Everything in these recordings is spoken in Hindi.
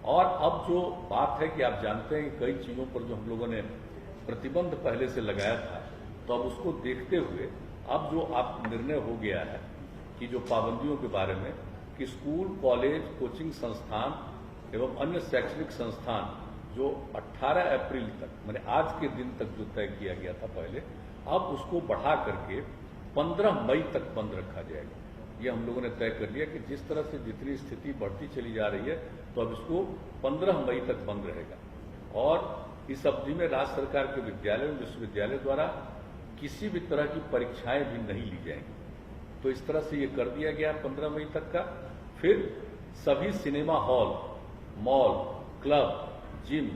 और अब जो बात है कि आप जानते हैं कि कई चीजों पर जो हम लोगों ने प्रतिबंध पहले से लगाया था, तो अब उसको देखते हुए अब जो आप निर्णय हो गया है कि जो पाबंदियों के बारे में कि स्कूल, कॉलेज, कोचिंग संस्थान एवं अन्य शैक्षणिक संस्थान जो 18 अप्रैल तक माने आज के दिन तक जो तय किया गया था पहले, अब उसको बढ़ा करके 15 मई तक बंद रखा जाएगा। ये हम लोगों ने तय कर लिया कि जिस तरह से जितनी स्थिति बढ़ती चली जा रही है, तो अब इसको 15 मई तक बंद रहेगा। और इस अवधि में राज्य सरकार के विद्यालय और विश्वविद्यालय द्वारा किसी भी तरह की परीक्षाएं भी नहीं ली जाएंगी। तो इस तरह से ये कर दिया गया 15 मई तक का। फिर सभी cinema hall, mall, club, gym,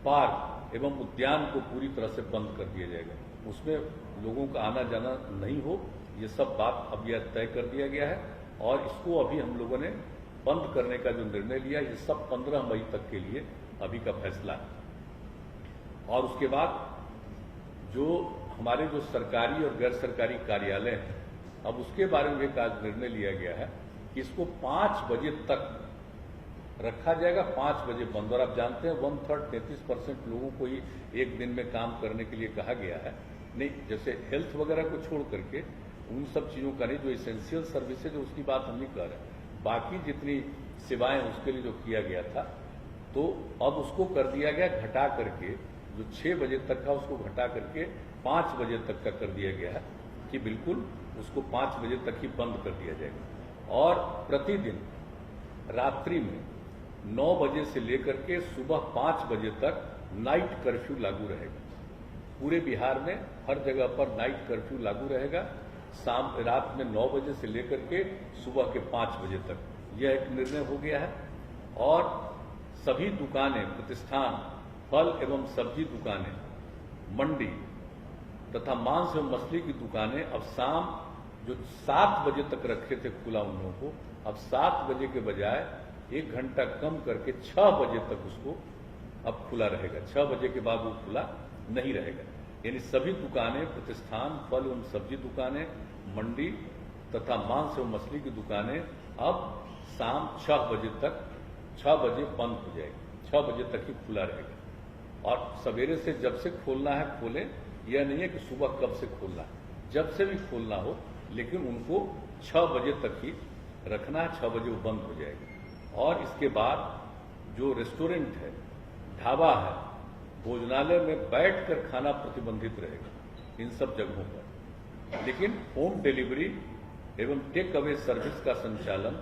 park एवं उद्यान को पूरी तरह से बंद कर दिया जाएगा। उसमें लोगों का आना जाना नहीं हो, ये सब बात अब यह तय कर दिया गया है। और इसको अभी हम लोगों ने बंद करने का जो निर्णय लिया, ये सब 15 मई तक के लिए अभी का फैसला है। और उसके बाद जो हमारे जो सरकारी और गैर सरकारी कार्यालय हैं, अब उसके बारे में एक आज निर्णय लिया गया है कि इसको 5 बजे तक रखा जाएगा, 5 बजे बंद। और आप जानते हैं 1/3 33% लोगों को ही एक दिन में काम करने के लिए कहा गया है। नहीं, जैसे हेल्थ वगैरह को छोड़ करके उन सब चीजों का नहीं, जो इसेंशियल सर्विसेज है उसकी बात हम नहीं कर रहे। बाकी जितनी सेवाएं उसके लिए जो किया गया था, तो अब उसको कर दिया गया घटा करके, जो 6 बजे तक का उसको घटा करके 5 बजे तक का कर दिया गया है कि बिल्कुल उसको 5 बजे तक ही बंद कर दिया जाएगा। और प्रतिदिन रात्रि में 9 बजे से लेकर के सुबह 5 बजे तक नाइट कर्फ्यू लागू रहेगा। पूरे बिहार में हर जगह पर नाइट कर्फ्यू लागू रहेगा, रात में 9 बजे से लेकर के सुबह के 5 बजे तक। यह एक निर्णय हो गया है। और सभी दुकानें, प्रतिष्ठान, फल एवं सब्जी दुकानें, मंडी तथा मांस एवं मछली की दुकानें अब शाम जो 7 बजे तक रखे थे खुला उन लोगों को, अब 7 बजे के बजाय 1 घंटा कम करके 6 बजे तक उसको अब खुला रहेगा। 6 बजे के बाद वो खुला नहीं रहेगा। यानी सभी दुकानें, प्रतिष्ठान, फल एवं सब्जी दुकानें, मंडी तथा मांस एवं मछली की दुकानें अब शाम 6 बजे तक 6 बजे बंद हो जाएगी। 6 बजे तक ही खुला रहेगा। और सवेरे से जब से खोलना है खोलें, यह नहीं है कि सुबह कब से खोलना है, जब से भी खोलना हो, लेकिन उनको 6 बजे तक ही रखना है। 6 बजे वो बंद हो जाएगा। और इसके बाद जो रेस्टोरेंट है, ढाबा है, भोजनालय में बैठकर खाना प्रतिबंधित रहेगा इन सब जगहों पर। लेकिन होम डिलीवरी एवं टेक अवे सर्विस का संचालन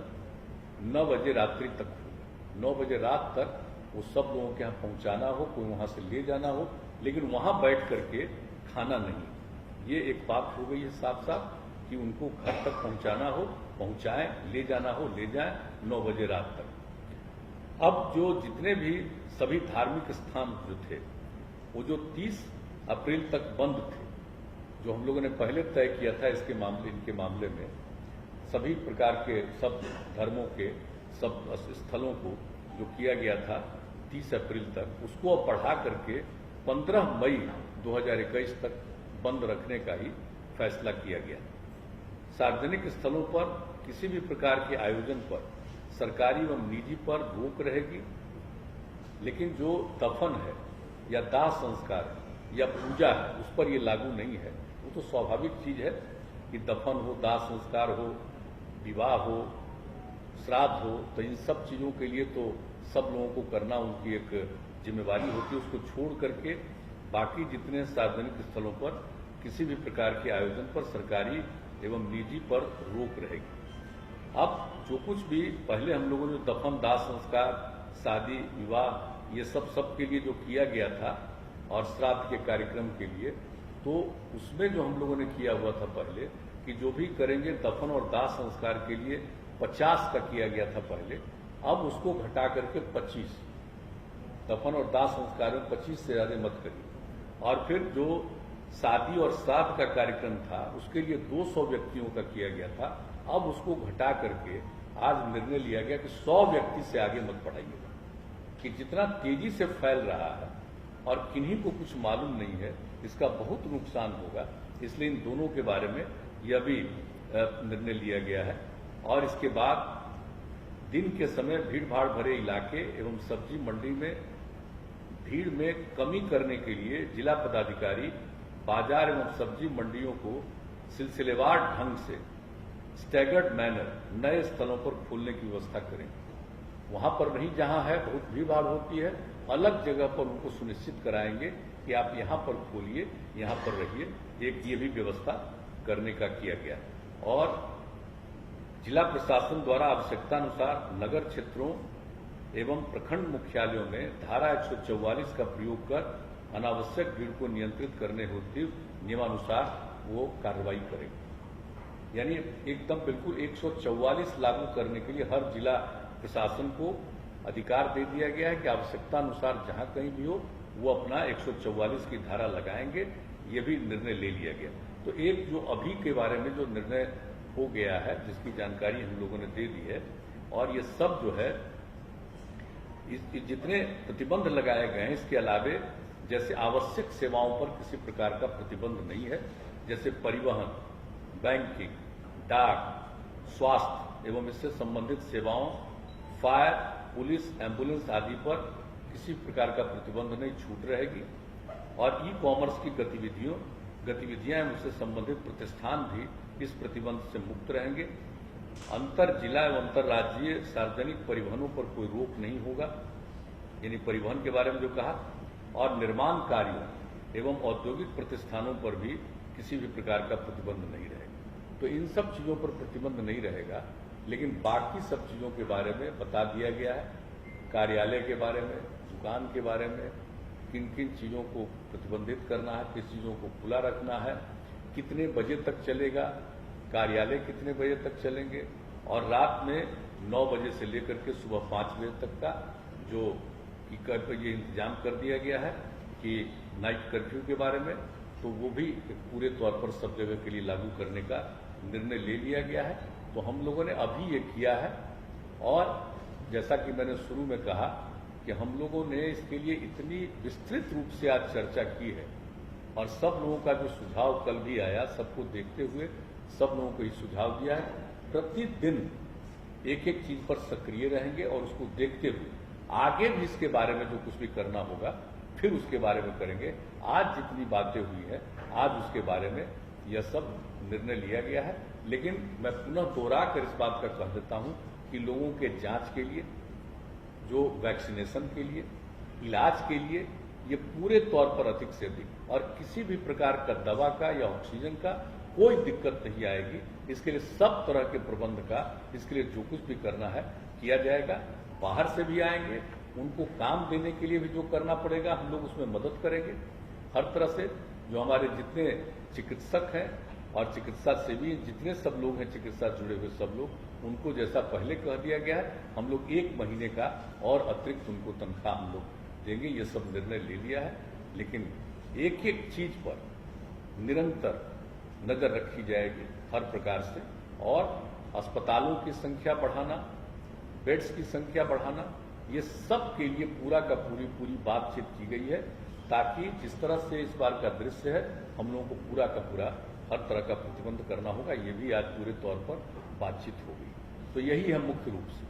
9 बजे रात्रि तक होगा। 9 बजे रात तक वो सब लोगों के यहाँ पहुंचाना हो, कोई वहां से ले जाना हो, लेकिन वहां बैठ करके खाना नहीं। ये एक बात हो गई है साफ साफ कि उनको घर तक पहुंचाना हो पहुंचाएं, ले जाना हो ले जाएं 9 बजे रात तक। अब जो जितने भी सभी धार्मिक स्थान जो थे, वो जो 30 अप्रैल तक बंद थे, जो हम लोगों ने पहले तय किया था इनके मामले में सभी प्रकार के सब धर्मों के सब स्थलों को जो किया गया था 30 अप्रैल तक, उसको अब बढ़ा करके 15 मई 2021 तक बंद रखने का ही फैसला किया गया। सार्वजनिक स्थलों पर किसी भी प्रकार के आयोजन पर सरकारी एवं निजी पर रोक रहेगी, लेकिन जो दफन है या दाह संस्कार है या पूजा है, उस पर यह लागू नहीं है। वो तो स्वाभाविक चीज है कि दफन हो, दाह संस्कार हो, विवाह हो, श्राद्ध हो, तो इन सब चीजों के लिए तो सब लोगों को करना उनकी एक जिम्मेवारी होती है। उसको छोड़ करके बाकी जितने सार्वजनिक स्थलों पर किसी भी प्रकार के आयोजन पर सरकारी एवं निजी पर रोक रहेगी। अब जो कुछ भी पहले हम लोगों ने दफन, दाह संस्कार, शादी, विवाह, ये सब के लिए जो किया गया था और श्राद्ध के कार्यक्रम के लिए, तो उसमें जो हम लोगों ने किया हुआ था पहले कि जो भी करेंगे दफन और दाह संस्कार के लिए 50 का किया गया था पहले, अब उसको घटा करके 25, दफन और दाह संस्कार में 25 से ज्यादा मत करिए। और फिर जो शादी और श्राद्ध का कार्यक्रम था उसके लिए 200 व्यक्तियों का किया गया था, अब उसको घटा करके आज निर्णय लिया गया कि 100 व्यक्ति से आगे मत बढ़ाइएगा। कि जितना तेजी से फैल रहा है और किन्हीं को कुछ मालूम नहीं है, इसका बहुत नुकसान होगा। इसलिए इन दोनों के बारे में यह भी निर्णय लिया गया है। और इसके बाद दिन के समय भीड़ भाड़ भरे इलाके एवं सब्जी मंडी में भीड़ में कमी करने के लिए जिला पदाधिकारी बाजार एवं सब्जी मंडियों को सिलसिलेवार ढंग से स्टैगर्ड मैनर नए स्थलों पर खोलने की व्यवस्था करें। वहां पर नहीं जहां है बहुत भीड़ भाड़ होती है, अलग जगह पर उनको सुनिश्चित कराएंगे कि आप यहां पर खोलिए, यहां पर रहिए। एक ये भी व्यवस्था करने का किया गया। और जिला प्रशासन द्वारा आवश्यकतानुसार नगर क्षेत्रों एवं प्रखंड मुख्यालयों में धारा 144 का प्रयोग कर अनावश्यक भीड़ को नियंत्रित करने हेतु नियमानुसार वो कार्रवाई करेंगे। यानी एकदम बिल्कुल 144 लागू करने के लिए हर जिला प्रशासन को अधिकार दे दिया गया है कि आवश्यकतानुसार जहां कहीं भी हो वो अपना 144 की धारा लगाएंगे। ये भी निर्णय ले लिया गया। तो एक जो अभी के बारे में जो निर्णय हो गया है, जिसकी जानकारी हम लोगों ने दे दी है, और ये सब जो है जितने प्रतिबंध लगाए गए हैं, इसके अलावे जैसे आवश्यक सेवाओं पर किसी प्रकार का प्रतिबंध नहीं है, जैसे परिवहन, बैंकिंग, डाक, स्वास्थ्य एवं इससे संबंधित सेवाओं, फायर, पुलिस, एम्बुलेंस आदि पर किसी प्रकार का प्रतिबंध नहीं, छूट रहेगी। और ई कॉमर्स की गतिविधियां एवं उससे संबंधित प्रतिष्ठान भी इस प्रतिबंध से मुक्त रहेंगे। अंतर जिला एवं अंतर्राज्यीय सार्वजनिक परिवहनों पर कोई रोक नहीं होगा, यानी परिवहन के बारे में जो कहा, और निर्माण कार्यों एवं औद्योगिक प्रतिष्ठानों पर भी किसी भी प्रकार का प्रतिबंध नहीं रहेगा। तो इन सब चीजों पर प्रतिबंध नहीं रहेगा, लेकिन बाकी सब चीजों के बारे में बता दिया गया है। कार्यालय के बारे में, दुकान के बारे में, किन किन चीजों को प्रतिबंधित करना है, किस चीजों को खुला रखना है, कितने बजे तक चलेगा, कार्यालय कितने बजे तक चलेंगे, और रात में 9 बजे से लेकर के सुबह 5 बजे तक का जो ये इंतजाम कर दिया गया है कि नाइट कर्फ्यू के बारे में, तो वो भी पूरे तौर पर सब जगह के लिए लागू करने का निर्णय ले लिया गया है। तो हम लोगों ने अभी ये किया है। और जैसा कि मैंने शुरू में कहा कि हम लोगों ने इसके लिए इतनी विस्तृत रूप से आज चर्चा की है, और सब लोगों का जो सुझाव कल भी आया, सबको देखते हुए सब लोगों को ये सुझाव दिया है। प्रतिदिन एक एक चीज पर सक्रिय रहेंगे और उसको देखते हुए आगे भी इसके बारे में जो कुछ भी करना होगा फिर उसके बारे में करेंगे। आज जितनी बातें हुई है, आज उसके बारे में यह सब निर्णय लिया गया है। लेकिन मैं पुनः दोहरा कर इस बात का कह देता हूं कि लोगों के जांच के लिए, जो वैक्सीनेशन के लिए, इलाज के लिए, ये पूरे तौर पर अधिक से अधिक और किसी भी प्रकार का दवा का या ऑक्सीजन का कोई दिक्कत नहीं आएगी। इसके लिए सब तरह के प्रबंध का, इसके लिए जो कुछ भी करना है किया जाएगा। बाहर से भी आएंगे, उनको काम देने के लिए भी जो करना पड़ेगा हम लोग उसमें मदद करेंगे हर तरह से। जो हमारे जितने चिकित्सक हैं और चिकित्सा सेवी जितने सब लोग हैं, चिकित्सा जुड़े हुए सब लोग, उनको जैसा पहले कह दिया गया है, हम लोग 1 महीने का और अतिरिक्त उनको तनख्वाह हम लोग देंगे। ये सब निर्णय ले लिया है। लेकिन एक एक चीज पर निरंतर नजर रखी जाएगी हर प्रकार से। और अस्पतालों की संख्या बढ़ाना, बेड्स की संख्या बढ़ाना, ये सब के लिए पूरा का पूरी बातचीत की गई है, ताकि जिस तरह से इस बार का दृश्य है, हम लोगों को पूरा का पूरा हर तरह का प्रतिबंध करना होगा। ये भी आज पूरे तौर पर बातचीत हो गई। तो यही है मुख्य रूप से।